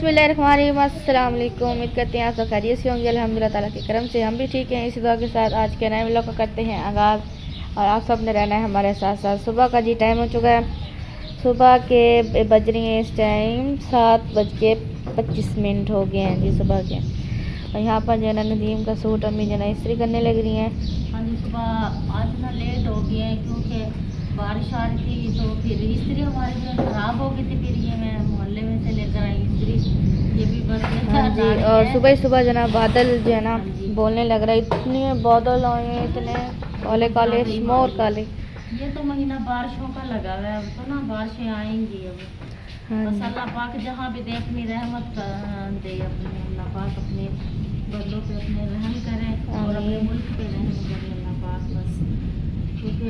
बिस्मिल्लाहिर्रहमानिर्रहीम, अस्सलाम वालेकुम। उम्मीद करते हैं आप सब खैरियत से होंगे। अल्हम्दुलिल्लाह ताला के करम से हम भी ठीक हैं। इसी दुआ के साथ आज के नए व्लॉग का करते हैं आगाज़ और आप सब ने रहना है हमारे साथ साथ। सुबह का जी टाइम हो चुका है, सुबह के बज रही हैं इस टाइम 7:25 हो गए हैं जी सुबह के। और यहाँ पर जो है ना नदीम का सूट अम्मी जो है इस्त्री करने लग रही हैं। हाँ जी, सुबह आज ना लेट हो गई है क्योंकि बारिश आ रही थी, तो फिर इस्त्री हमारी जो है ख़राब हो गई थी। फिर ये मैं मोहल्ले में से लेकर आई इस्त्री, ये भी बस हाँ जी। और सुबह ही सुबह जो ना बादल जो है ना बोलने लग रहा है, इतने बादल आए हैं, इतने काले काले शमोर काले। ये तो महीना बारिशों का लगा हुआ है, अब तो ना बारिशें आएंगी अब। बस अल्लाह पाक जहाँ भी दे अपनी रहमत दे, अपने अल्लाह पाक अपने बदलों पे अपने रहम करें और अपने मुल्क पे रहम करें अल्लाह पाक बस। क्योंकि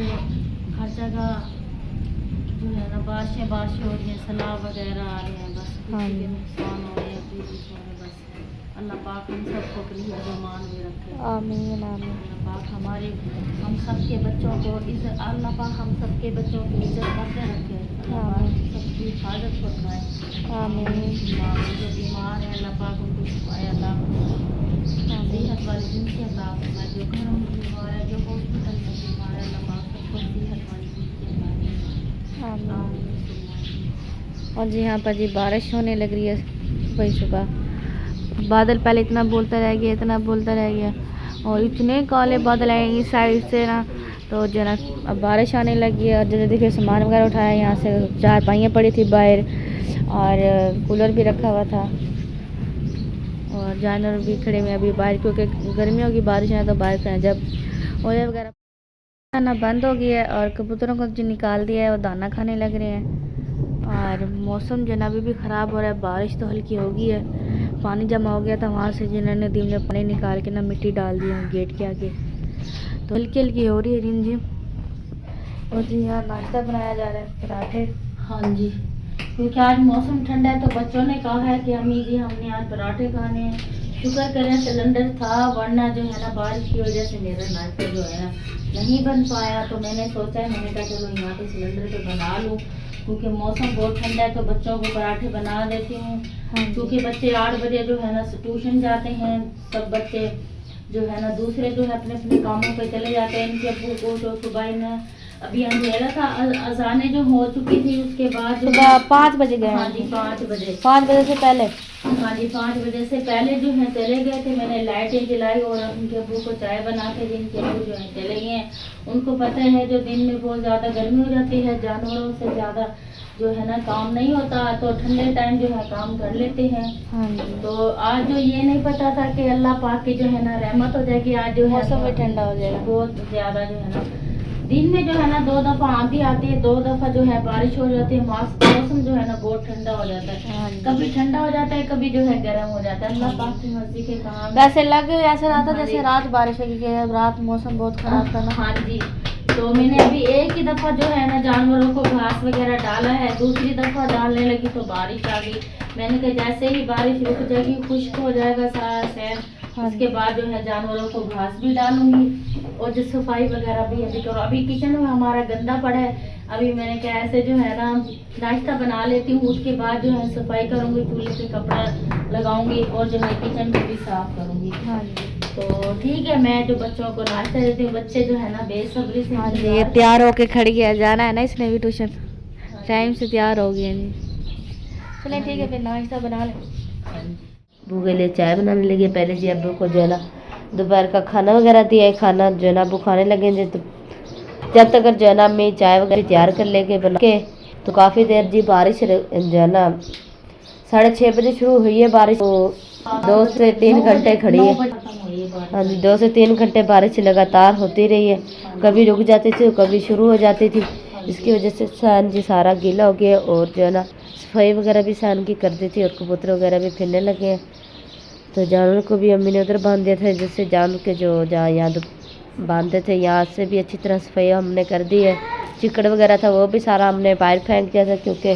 हर जगह जो है ना बारिशें हो रही हैं, सैलाब वगैरह आ रहे हैं, बस किसी के नुकसान हो रहे हैं, कुछ हो रहे हैं। बस अल्लाह पाक हम सबको अपनी हिफ्ज़-ए-मान में रखे। आमीन आमीन। अल्लाह पाक हम सबके बच्चों को अल्लाह पाक हम सबके बच्चों की इज्जत करते रखे। अल्लाह पाक सबकी हिफाजत फरमाए। आमीन। जो बीमार है अल्लाह पाक उनको शिफाए अता फरमाए, सेहत वाली जिंदगी अता फरमाए। जो घरों में बीमार है, जो हॉस्पिटल में बीमार है, अल्लाह पाक सबको सेहत वाली जिंदगी अता फरमाए। और जी यहाँ पर जी बारिश होने लग रही है सुबह सुबह। बादल पहले इतना बोलता रह गया, इतना बोलता रह गया और इतने काले बादल आए इस साइड से ना, तो जो ना अब बारिश आने लगी है। और जल्दी फिर सामान वगैरह उठाया, यहाँ से चारपाइयाँ पड़ी थी बाहर और कूलर भी रखा हुआ था और जानवर भी खड़े हुए अभी बाहर, क्योंकि गर्मियों की बारिश है तो बाहर खड़े। जब ओले वगैरह खाना बंद हो गया है और कबूतरों को जो निकाल दिया है वो दाना खाने लग रहे हैं। और मौसम जो ना अभी भी ख़राब हो रहा है, बारिश तो हल्की हो गई है, पानी जमा हो गया था वहाँ से जिन्होंने नदीम ने पानी निकाल के ना मिट्टी डाल दी है गेट के आगे, तो हल्की हल्की हो रही है रिमझिम। और जी यहाँ नाश्ता बनाया जा रहा है, पराठे। हाँ जी, क्योंकि आज मौसम ठंडा है तो बच्चों ने कहा है कि अम्मी जी हमने आज पराठे खाने हैं। शुक्र करें सिलेंडर था, वरना जो है ना बारिश की वजह से मेरा नाश्ता जो है ना नहीं बन पाया। तो मैंने सोचा है, मैंने कहा चलो यहाँ पे सिलेंडर पे बना लूँ, क्योंकि मौसम बहुत ठंडा है तो बच्चों को पराठे बना देती हूँ। क्योंकि बच्चे 8 बजे जो है ना ट्यूशन जाते हैं, सब बच्चे जो है ना दूसरे जो है अपने अपने कामों पे चले जाते हैं। इनके अब्बू को तो सुबह में अभी अंधेरा था, अजानें जो हो चुकी थी उसके बाद सुबह 5 बजे गए। हाँ जी 5 बजे, 5 बजे से पहले। हाँ जी 5 बजे से पहले जो है चले गए थे। मैंने लाइटें जलाई और उनके अब्बू को चाय बना के, जिनके अब्बू जो है चले गए हैं। उनको पता है जो दिन में बहुत ज़्यादा गर्मी हो जाती है, जानवरों से ज़्यादा जो है ना काम नहीं होता, तो ठंडे टाइम जो है काम कर लेते हैं। तो आज जो ये नहीं पता था कि अल्लाह पाक की जो है ना रहमत हो जाएगी, आज जो है मौसम भी ठंडा हो जाएगा। बहुत ज़्यादा जो है ना दिन में जो है ना 2 दफ़ा आंधी आती है, 2 दफ़ा जो है बारिश हो जाती है। मौसम जो है ना बहुत ठंडा हो जाता है, कभी ठंडा हो जाता है, कभी जो है गर्म हो जाता है। अल्लाह पाक की मर्जी के काम। वैसे लग ऐसा रहा था जैसे रात बारिश होगी, कि रात मौसम बहुत खराब था ना। हाँ जी, तो मैंने अभी एक ही दफ़ा जो है ना जानवरों को घास वगैरह डाला है, दूसरी दफ़ा डालने लगी तो बारिश आ गई। मैंने कहा जैसे ही बारिश रुक जाएगी, खुश्क हो जाएगा सारा शहर, उसके बाद जो है जानवरों को घास भी डालूंगी और जो सफाई वगैरह भी अभी करो। अभी किचन में हमारा गंदा पड़ा है, अभी मैंने कहा ऐसे जो है ना नाश्ता बना लेती हूँ, उसके बाद जो है सफाई करूँगी, चूल्हे पे कपड़ा लगाऊंगी और जो है किचन को भी साफ करूँगी। हाँ जी, तो ठीक है, मैं जो बच्चों को नाश्ता देती हूँ, बच्चे जो है ना बेसब्री से। हाँ जी, ये तैयार होके खड़ी है, जाना है ना इसने भी ट्यूशन, टाइम से तैयार हो गई है जी। चलें ठीक है, फिर नाश्ता बना लें। अब्बू के लिए चाय बनाने लगे पहले जी। अब्बू को जो है ना दोपहर का खाना वगैरह दिया है, खाना जो है ना अब्बू खाने लगे जी। तो जब तक जो है ना मैं चाय वगैरह तैयार कर लेके बना के, तो काफ़ी देर जी बारिश जो है ना 6:30 बजे शुरू हुई है बारिश, तो 2 से 3 घंटे खड़ी है। हाँ जी 2 से 3 घंटे बारिश लगातार होती रही है, कभी रुक जाती थी कभी शुरू हो जाती थी। इसकी वजह से सहन जी सारा गीला हो गया और जो है ना सफाई वगैरह भी सहन की कर दी थी और कबूतर वगैरह भी फिरने लगे हैं। तो जानवर को भी अम्मी ने उधर बांध दिया था, जिससे जानवर के जो जहाँ यहाँ बांधते थे यहाँ से भी अच्छी तरह सफाई हमने कर दी है। चिकड़ वगैरह था वो भी सारा हमने बाहर फेंक दिया था, क्योंकि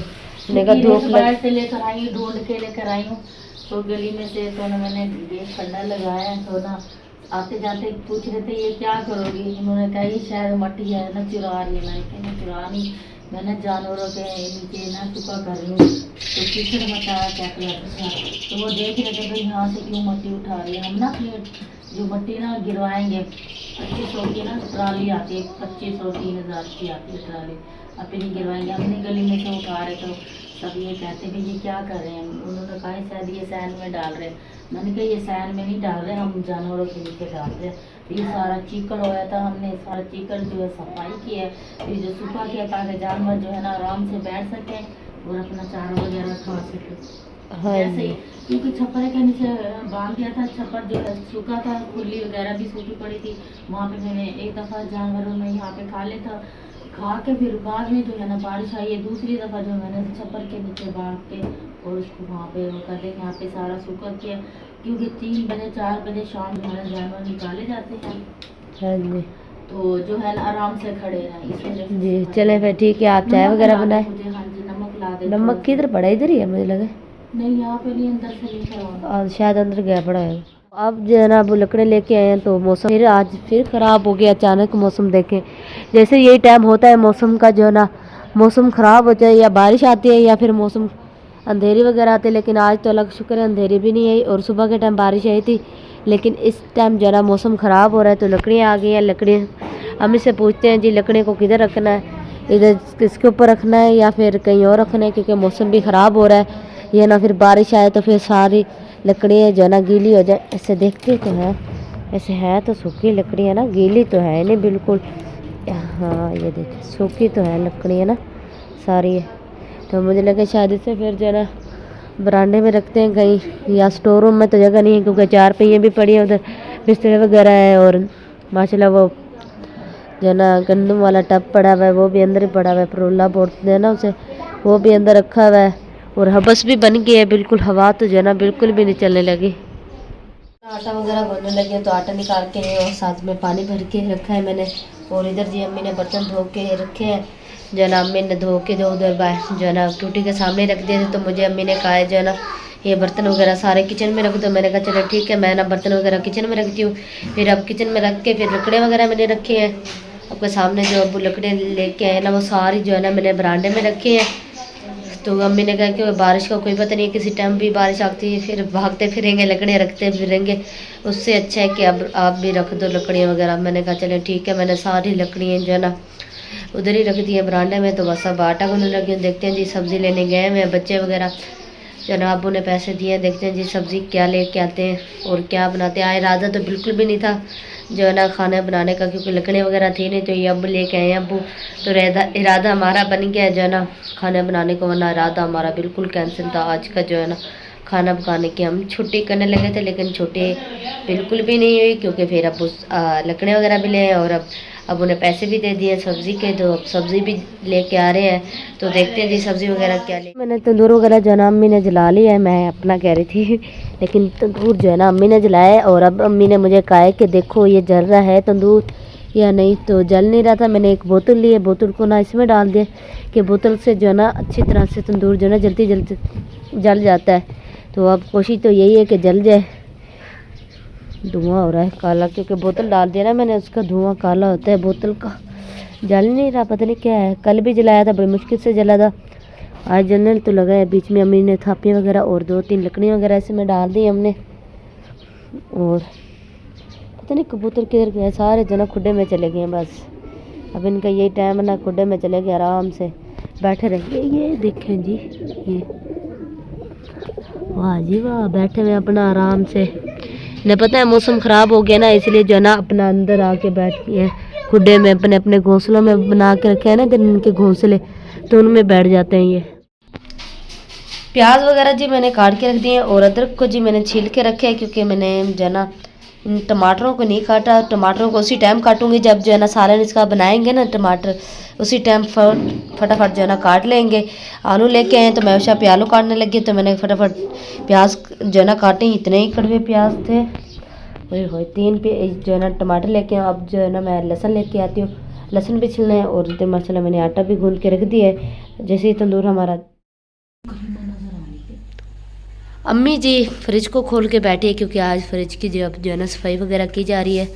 धूप से लेकर आई हूँ, ढूंढ के लेकर आई हूँ तो गली में से, तो मैंने ये फंडा लगाया है। तो ना आते जाते पूछ रहे थे ये क्या करोगी, उन्होंने कहा ये शायद मट्टी है ना चुरा रही है। मैंने कहा चुरा नहीं, मैंने जानवरों के नीचे ना चुका कर लूँ तो कीचड़ मचा क्या तो वो देख रहे थे भाई यहाँ से क्यों मट्टी उठा रही है। हम ना अपनी जो मट्टी ना गिरवाएंगे 2500 की ना ट्राली आती है, 2500-3000 की आती है ट्राली, अपनी गिरवाएंगे। अपनी गली में से उठा रहे तो सब ये कहते हैं भाई ये क्या कर रहे हैं। उन्होंने कहा शायद ये सैन में डाल रहे हैं। मैंने कहा ये सैन में नहीं डाल रहे, हम जानवरों के नीचे डाल रहे हैं। ये सारा चीकड़ होया था, हमने सारा चीकड़ जो है सफाई की है, फिर जो सूखा किया ताकि जानवर जो है ना आराम से बैठ सकें और अपना चारा वगैरह खा सके। हाँ ऐसे ही क्योंकि छप्पर के नीचे बांध दिया था, छप्पर जो है सूखा था, खुली वगैरह भी सूखी पड़ी थी। वहाँ पे मैंने एक दफ़ा जानवरों में यहाँ पे खा लिया था, खा के फिर बाद में जो है ना बारिश आई है, दूसरी दफ़ा जो मैंने छप्पर के नीचे बांध के और उसको वहाँ पे वो कर यहाँ पे सारा सूखा किया, क्योंकि 3 बजे 4 बजे शाम जो है जानवर निकाले जाते हैं। हाँ जी तो जो है ना आराम से खड़े हैं इस वजह से। जी चले फिर ठीक है, आप चाय वगैरह बनाए। मुझे हाँ जी नमक ला दे। नमक किधर पड़ा, इधर ही है मुझे लगा। नहीं यहाँ पे नहीं, अंदर से नहीं करवाना। और शायद अंदर गया पड़ा है। अब जो है ना वो लकड़े लेके आए हैं तो मौसम फिर आज फिर ख़राब हो गया अचानक। मौसम देखें जैसे यही टाइम होता है मौसम का जो है ना, मौसम ख़राब हो जाए या बारिश आती है या फिर मौसम अंधेरी वगैरह आती है। लेकिन आज तो अल्लाह का शुक्र है अंधेरी भी नहीं आई और सुबह के टाइम बारिश आई थी। लेकिन इस टाइम जो है ना मौसम ख़राब हो रहा है तो लकड़ियाँ आ गई हैं। लकड़ियाँ हम इससे पूछते हैं जी लकड़ियों को किधर रखना है, इधर किसके ऊपर रखना है या फिर कहीं और रखना है, क्योंकि मौसम भी ख़राब हो रहा है। या ना फिर बारिश आए तो फिर सारी लकड़ियाँ जो है ना गीली हो जाए। ऐसे देखते तो है, ऐसे है तो सूखी लकड़ियाँ ना, गीली तो है नहीं बिल्कुल। हाँ ये देखिए सूखी तो है लकड़ियाँ ना सारी है। तो मुझे लगा शायद इसे फिर जो है ना बरांडे में रखते हैं कहीं, या स्टोर रूम में तो जगह नहीं है क्योंकि 4 पहिए भी पड़ी है, उधर बिस्तर वगैरह है। और माशाल्लाह वो जो है ना गंदम वाला टब पड़ा हुआ है वो भी अंदर ही पड़ा हुआ है, परोला बोलते हैं ना उसे, वो भी अंदर रखा हुआ है। और हबस भी बन गई है बिल्कुल, हवा तो जो है ना बिल्कुल भी नहीं चलने लगी। आटा वगैरह भरने लगे तो आटा निकाल के और साथ में पानी भर के रखा है मैंने। और इधर जी अम्मी ने बर्तन धो के रखे हैं, जो है ना अम्मी ने धो के जो उधर जो है ना टूटी के सामने रख दिए थे। तो मुझे अम्मी ने कहा है जो है ना ये बर्तन वगैरह सारे किचन में रख दो। मैंने कहा चलो ठीक है, मैं ना बर्तन वगैरह किचन में रखती हूँ। फिर अब किचन में रख के फिर लकड़े वगैरह मैंने रखे हैं आपके सामने, जो अब लकड़े लेके आए ना वो सारी जो है ना मैंने बरांडे में रखे हैं। तो अम्मी ने कहा कि बारिश का कोई पता नहीं है, किसी टाइम भी बारिश आती है फिर भागते फिरेंगे लकड़ियाँ रखते फिरेंगे, उससे अच्छा है कि अब आप भी रख दो लकड़ियाँ वगैरह। मैंने कहा चलो ठीक है, मैंने सारी लकड़ियाँ जो है ना उधर ही रख दी है बरांडे में। तो बस अब आटा गूंदने लगी हूँ। देखते हैं जी सब्ज़ी लेने गए हैं बच्चे वगैरह, जनाब ने पैसे दिए। देखते हैं जी सब्ज़ी क्या लेके आते हैं और क्या बनाते हैं। आए इरादा तो बिल्कुल भी नहीं था जो है ना खाना बनाने का, क्योंकि लकड़ियाँ वगैरह थी नहीं। तो ये अब लेके आए हैं अबू, तो इरादा हमारा बन गया जो है ना खाना बनाने को, वरना इरादा हमारा बिल्कुल कैंसिल था आज का जो है ना खाना पकाने की। हम छुट्टी करने लगे थे लेकिन छुट्टी बिल्कुल भी नहीं हुई, क्योंकि फिर अब लकड़ियाँ वगैरह भी ले और अब उन्हें पैसे भी दे दिए सब्ज़ी के, तो अब सब्ज़ी भी लेके आ रहे हैं। तो देखते हैं जी सब्ज़ी वगैरह क्या ले। मैंने तंदूर वगैरह जो है ना अम्मी ने जला लिया है, मैं अपना कह रही थी लेकिन तंदूर जो है ना अम्मी ने जलाया है। और अब अम्मी ने मुझे कहा है कि देखो ये जल रहा है तंदूर या नहीं, तो जल नहीं रहा था। मैंने एक बोतल ली है, बोतल को ना इसमें डाल दिया कि बोतल से जो है ना अच्छी तरह से तंदूर जो है ना जल्दी जल्दी जल जाता है। तो अब कोशिश तो यही है कि जल जाए। धुआं हो रहा है काला, क्योंकि बोतल डाल दिया ना मैंने, उसका धुआं काला होता है बोतल का, जल नहीं रहा, पता नहीं क्या है। कल भी जलाया था, बड़ी मुश्किल से जला था, आज जलने तो लगा है। बीच में अम्मी ने थापियाँ वगैरह और 2-3 लकड़ियाँ वगैरह ऐसे में डाल दी हमने। और पता नहीं कबूतर किधर गए, सारे जना खुड्डे में चले गए हैं। बस अब इनका यही टाइम है ना, खुड्डे में चले गए, आराम से बैठे रहेंगे। ये देखें जी, ये वाह जी वाह, बैठे हुए अपना आराम से। इन्हें पता है मौसम ख़राब हो गया ना, इसलिए जो है ना अपना अंदर आके बैठ गए हैं खुड्डे में, अपने अपने घोंसलों में बना के रखे हैं ना इधर इनके घोंसले, तो उनमें बैठ जाते हैं ये। प्याज वगैरह जी मैंने काट के रख दिए हैं और अदरक को जी मैंने छील के रखे हैं, क्योंकि मैंने जो है ना इन टमाटरों को नहीं काटा। टमाटरों को उसी टाइम काटूंगी जब जो है ना सालन इसका बनाएंगे ना, टमाटर उसी टाइम फटाफट जो है ना काट लेंगे। आलू लेके आए तो मैं उषा पे आलू काटने लगी, तो मैंने फटाफट प्याज जो है ना काटे, इतने ही कड़वे प्याज थे। हो 3 जो है ना टमाटर लेके आए। अब जो है ना मैं लहसुन लेके आती हूँ, लहसुन भी छिलना है। और इधर माशाल्लाह मैंने आटा भी गूंद के रख दिया है। जैसे ही तंदूर हमारा, अम्मी जी फ्रिज को खोल के बैठी है, क्योंकि आज फ्रिज की जो है ना सफाई वगैरह की जा रही है।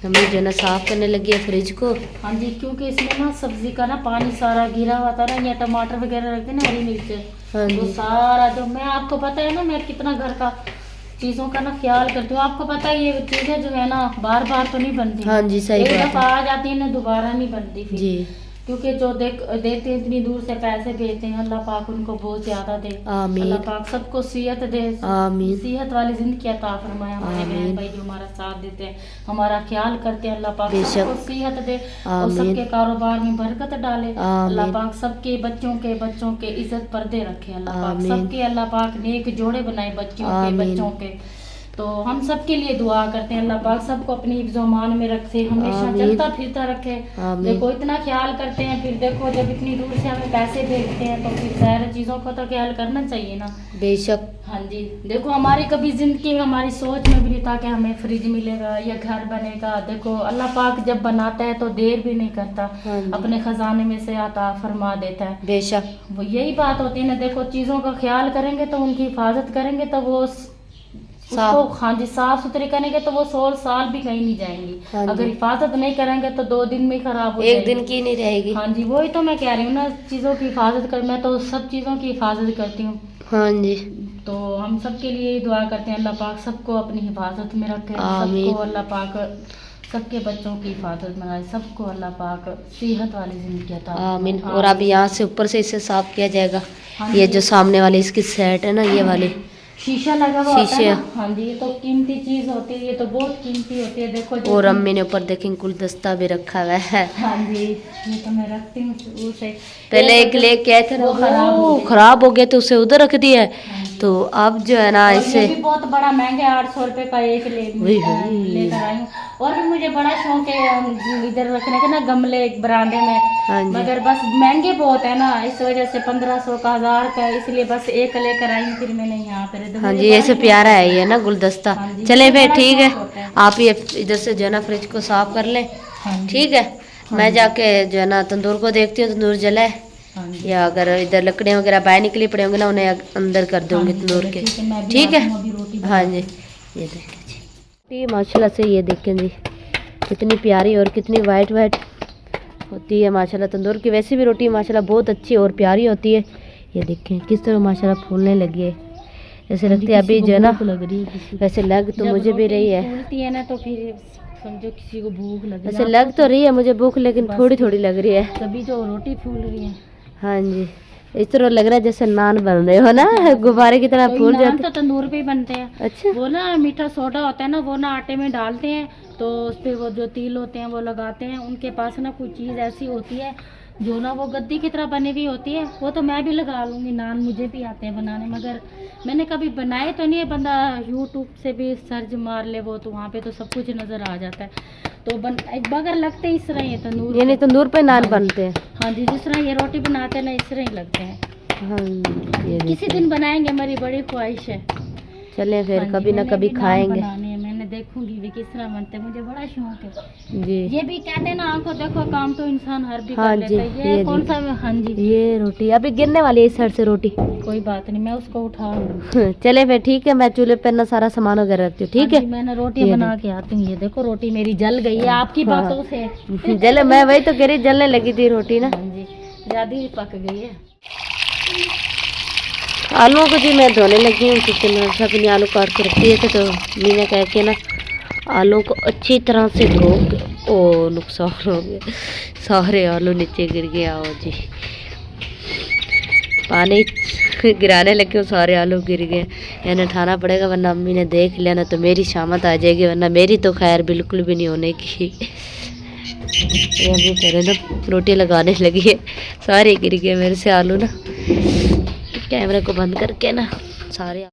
मम्मी जो है ना साफ करने लगी है फ्रिज को। हाँ जी, क्योंकि इसमें ना सब्जी का ना पानी सारा गिरा हुआ था ना, या टमाटर वगैरह रखते ना, हरी मिर्च, हाँ वो जी। सारा जो, मैं आपको पता है ना मैं कितना घर का चीज़ों का ना ख्याल करती हूँ। आपको पता है ये चीज़ें जो है ना बार बार तो नहीं बनती। हाँ जी, सही एक बात दफ़ा है आ जाती है ना, दोबारा नहीं बनती फिर। जी। क्योंकि जो देते हैं इतनी दूर से पैसे भेजते हैं, अल्लाह पाक उनको बहुत ज़्यादा दे। आमीन। अल्लाह पाक सबको सेहत दे, आमीन। सेहत वाली जिंदगी अता फरमाए। हमारे बहन आमीन। भाई जो हमारा साथ देते हैं, हमारा ख्याल करते हैं, अल्लाह पाक बेशक। सबको सेहत दे और आमीन। सबके कारोबार में बरकत डाले। अल्लाह आमीन। पाक सबके बच्चों के इज्जत पर्दे रखे। अल्लाह पाक आमीन। सबके, अल्लाह पाक नेक जोड़े बनाए आमीन। बच्चों के। तो हम सबके लिए दुआ करते हैं, अल्लाह पाक सबको अपनी हिफ्ज़-ओ-मान में रखे, हमेशा आमीन। चलता फिरता रखे। आमीन। देखो इतना ख्याल करते हैं, फिर देखो जब इतनी दूर से हमें पैसे भेजते हैं तो फिर सारी चीज़ों का तो ख्याल करना चाहिए ना। बेशक। हाँ जी, देखो हमारी कभी ज़िंदगी में हमारी सोच में भी नहीं था कि हमें फ्रिज मिलेगा या घर बनेगा। देखो अल्लाह पाक जब बनाता है तो देर भी नहीं करता, हाँ जी। अपने खजाने में से अता फरमा देता है। बेशक। वो यही बात होती है ना, देखो चीज़ों का ख्याल करेंगे तो उनकी हिफाजत करेंगे तो वो उसको, हाँ जी, साफ सुथरे करेंगे तो वो 100 साल भी कहीं नहीं जाएंगी। हाँ जी। अगर हिफाजत नहीं करेंगे तो 2 दिन में खराब हो एक जाएगी। दिन की नहीं रहेगी। हाँ जी, वही तो मैं कह रही हूँ ना, चीज़ों की हिफाजत कर, मैं तो सब चीज़ों की हिफाजत करती हूँ। हाँ जी। तो हम सबके लिए ही दुआ करते हैं, अल्लाह पाक सबको अपनी हिफाजत में रखे, आमीन। सबको अल्लाह पाक सबके बच्चों की हिफाजत में रखे, सबको अल्लाह पाक सेहत वाली जिंदगी अता फरमाए। आमीन। और अब यहाँ से ऊपर से इसे साफ किया जाएगा। हाँ ये जी। जो सामने वाली इसकी सेट है ना, ये वाली शीशा लगा हुआ होता है शीशे। ना। हाँ जी, ये तो कीमती चीज होती है, ये तो बहुत कीमती होती है। देखो और अम्मी ने ऊपर देखें गुलदस्ता भी रखा हुआ है। हाँ जी, ये तो मैं रखती हूँ शुरू से। पहले एक ले के आए थे ना, वो वो खराब हो गया तो उसे उधर रख दिया है। तो अब जो है ना और इसे, ये भी बहुत बड़ा महंगा है, 800 रुपये का एक लेकर आई हूँ। और भी मुझे बड़ा शौक है इधर रखने का ना, गमले एक बरामदे में। हाँ जी। मगर बस महंगे बहुत है ना, इस वजह से 1500 का, 1000 का, इसलिए बस एक लेकर आई हूँ। फिर मैंने यहाँ पर हाँ जी, ऐसे प्यारा है ये ना गुलदस्ता। हाँ जी, चले इससे फिर बड़ा ठीक है, शौक होता है। आप ये इधर से जो है ना फ्रिज को साफ कर लें। हाँ जी। ठीक है, मैं जाके जो है ना तंदूर को देखती हूँ, तंदूर जला है हाँ जी। या अगर इधर लकड़ियाँ वगैरह बाहर निकली पड़े होंगे ना, उन्हें अंदर कर दूंगी हाँ जी, तंदूर चलो के। ठीक है, मैं भी ठीक है। आती हूँ, अभी रोटी हाँ बनाती जी, हूँ। ये देखिए जी, रोटी माशाल्लाह से ये देखें जी, कितनी प्यारी और कितनी वाइट वाइट होती है माशाल्लाह। तंदूर की वैसे भी रोटी माशाल्लाह बहुत अच्छी और प्यारी होती है। ये देखें किस तरह माशाल्लाह फूलने लगी है, ऐसे लगती है अभी जो है ना, लग रही है वैसे लग तो मुझे भी रही है, फूलती है ना तो फिर समझो किसी को भूख लगी। वैसे लग तो रही है मुझे भूख, लेकिन थोड़ी थोड़ी लग रही है। तभी जो रोटी फूल रही है। हाँ जी, इस तरह लग रहा है जैसे नान बन रहे हो ना, गुब्बारे की तरह फूल नान जाते। तो तंदूर पे ही बनते हैं। अच्छा। वो ना मीठा सोडा होता है ना, वो ना आटे में डालते हैं तो उस पर वो जो तिल होते हैं वो लगाते हैं। उनके पास ना कोई चीज़ ऐसी होती है जो ना वो गद्दी की तरह बनी हुई होती है, वो तो मैं भी लगा लूँगी। नान मुझे भी आते हैं बनाने, मगर मैंने कभी बनाए तो नहीं है। बंदा यूट्यूब से भी सर्च मार ले वो तो वहाँ पे तो सब कुछ नज़र आ जाता है। तो मगर लगते इस तरह ही तंदूर, यानी तंदूर पे नान बनते हैं। हाँ जी, जिस तरह ये रोटी बनाते हैं ना इस तरह ही लगते हैं। हाँ, ये किसी देखिए। दिन बनाएंगे, मेरी बड़ी ख्वाहिश है। चलें फिर हाँ जी, कभी ना मैंने कभी भी नान खाएंगे बनाने हैं, मैंने देखूंगी भी किस तरह बनते हैं, मुझे बड़ा शौक है। जी। ये भी कहते हैं ना, आंखों देखो काम तो इंसान हर भी हाँ कर जी, लेता है। ये कौन सा, हाँ जी, ये रोटी अभी गिरने वाली है इस साइड से रोटी। कोई बात नहीं, मैं उसको उठा लूंगी। चले फिर ठीक है, मैं चूल्हे पर ना सारा सामान वगैरह रखती हूँ। ठीक हाँ है, जी, मैंने रोटियां बना के आती हूँ। ये देखो रोटी मेरी जल गई है आपकी हाँ। बातों से। जले, मैं वही तो कह रही, जलने लगी थी रोटी ना। हाँ जी, ज्यादा ही पक गई है। आलूओं को जी मैं धोने लगी हूँ, क्योंकि मैंने अपनी आलू काट के रख दिए थे, तो मीना कह के ना आलू को अच्छी तरह से धो के, ओ नुकसान हो गया, सारे आलू नीचे गिर गए। आओ जी, पानी गिराने लगे, सारे आलू गिर गए। यानी उठाना पड़ेगा, वरना अम्मी ने देख लिया ना तो मेरी शामत आ जाएगी, वरना मेरी तो खैर बिल्कुल भी नहीं होने की। ये अभी पहले ना रोटी लगाने लगी है, सारे गिर गए मेरे से आलू ना। कैमरे को बंद करके ना सारे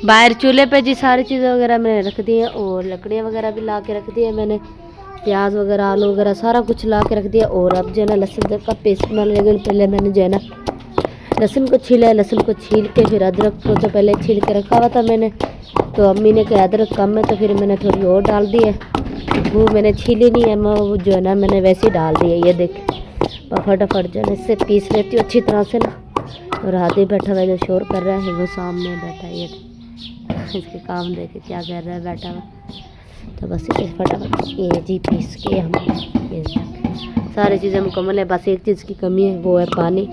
बाहर चूल्हे पे जी सारी चीज़ें वगैरह मैंने रख दी हैं, और लकड़ियाँ वगैरह भी ला के रख दी है मैंने, प्याज वगैरह आलू वगैरह सारा कुछ ला के रख दिया। और अब जो है ना लहसुन का पेस्ट बनाने लगे। पहले मैंने जो है ना लहसुन को छीला है, लहसुन को छील के फिर अदरक को तो पहले छील के रखा हुआ था मैंने, तो अम्मी ने कहा अदरक कम है तो फिर मैंने थोड़ी और डाल दी है। वो मैंने छीली नहीं है, मैं वो जो है ना मैंने वैसे ही डाल दी है। ये देख फटाफट जो है इससे पीस लेती हूँ अच्छी तरह से ना। और हाथी बैठा हुआ जो शोर कर रहा है वो सामने बैठा है, ये इसके काम देखे क्या कर रहा है बैठा हुआ। तो बस इसे फटाफट ये जी पीस के हम ये सारी चीज़ें मुकम्मल है। बस एक चीज़ की कमी है, वो है पानी।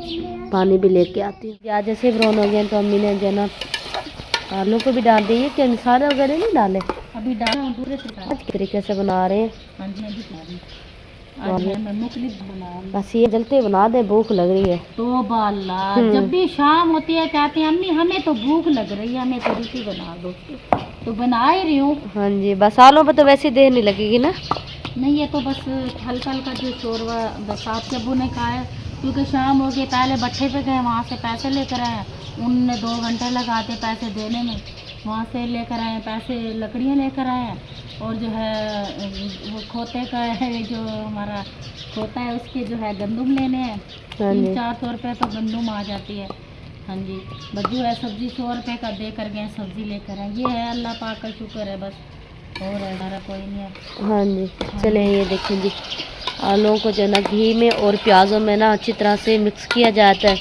पानी भी लेके आती हूँ। आज जैसे ब्राउन हो गए तो अम्मी ने जो है ना आलू को भी डाल दिए कि मसाले वगैरह नहीं डाले, अभी डाला पूरे तरीके से बना रहे हैं। हाँ जी आज मैं मुख्तलिफ बना रही हूँ। बस ये जल्दी बना दे, भूख लग रही है। तो बाला जब भी शाम होती है कहते हैं अम्मी हमें तो भूख लग रही है, हमें तो रोटी बना दो, तो बना ही रही हूँ। हाँ जी, बस आलू पर तो वैसे देर नहीं लगेगी ना। नहीं ये तो बस हल्का हल्का जो शोरवा बस आपके अब्बू ने कहा है, क्योंकि शाम हो गई, पहले भट्ठे पे गए, वहाँ से पैसे लेकर आए, उनने 2 घंटे लगाते पैसे देने में, वहाँ से लेकर आए पैसे, लकड़ियाँ लेकर आए, और जो है वो खोते का है जो हमारा खोता है उसके जो है गंदुम लेने हैं। 300-400 रुपये तो गंदुम आ जाती है। हाँ जी, बस जो है सब्ज़ी 100 रुपये का दे कर गए, सब्ज़ी लेकर आए। ये है अल्लाह पाक का शुक्र है बस, और हमारा कोई नहीं है। हाँ जी, चले ये देखें जी, आलूओं को जो है ना घी में और प्याज़ों में ना अच्छी तरह से मिक्स किया जाता है।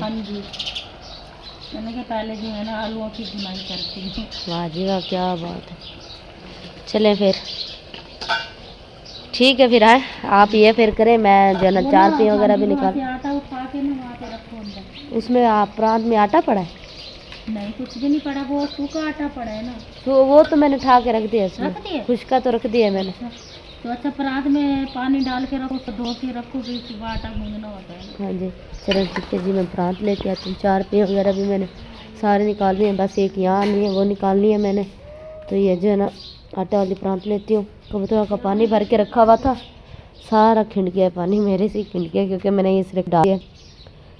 हाँ जी, मैंने कहा पहले जो है ना आलूओं की भुनाई करती हूँ। वाह जी वाह, क्या बात है। चलें फिर ठीक है, फिर आए आप ये फिर करें, मैं जो है ना चार पे वगैरह भी निकाल। आटा उठा के ना वहाँ पे रखो अंदर। उसमें आप प्रांत में आटा पड़ा है? नहीं कुछ भी नहीं पड़ा, वो सूखा आटा पड़ा है ना। तो वो तो मैंने उठा के रख दिया इसमें, रख दिया? खुशका तो रख दिया मैंने। तो अच्छा परात में पानी डाल के रखो, तो धो के रखो, फिर सुबह आटा गूंदना होता है। हाँ जी, चलो ठीक है जी, मैं प्रांत लेके आती हूँ। 4 पे वगैरह भी मैंने सारे निकाल लिए हैं, बस एक यहाँ नहीं है, वो निकालनी है मैंने। तो ये जो है ना आटा वाली प्रांत लेती हूँ। कबूतरों का पानी भर के रखा हुआ था, सारा खिंड गया पानी, मेरे से खिंड गया, क्योंकि मैंने ये सिर्फ डाल दिया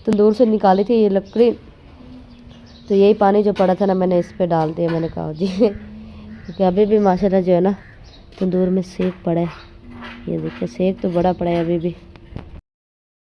तंदूर से निकाली थी ये लकड़ी, तो यही पानी जो पड़ा था ना मैंने इस पर डाल दिया। मैंने कहा जी क्योंकि अभी भी माशाल्लाह जो है ना तंदूर में सेक पड़ा है, ये देखिए सेक तो बड़ा पड़ा है अभी भी।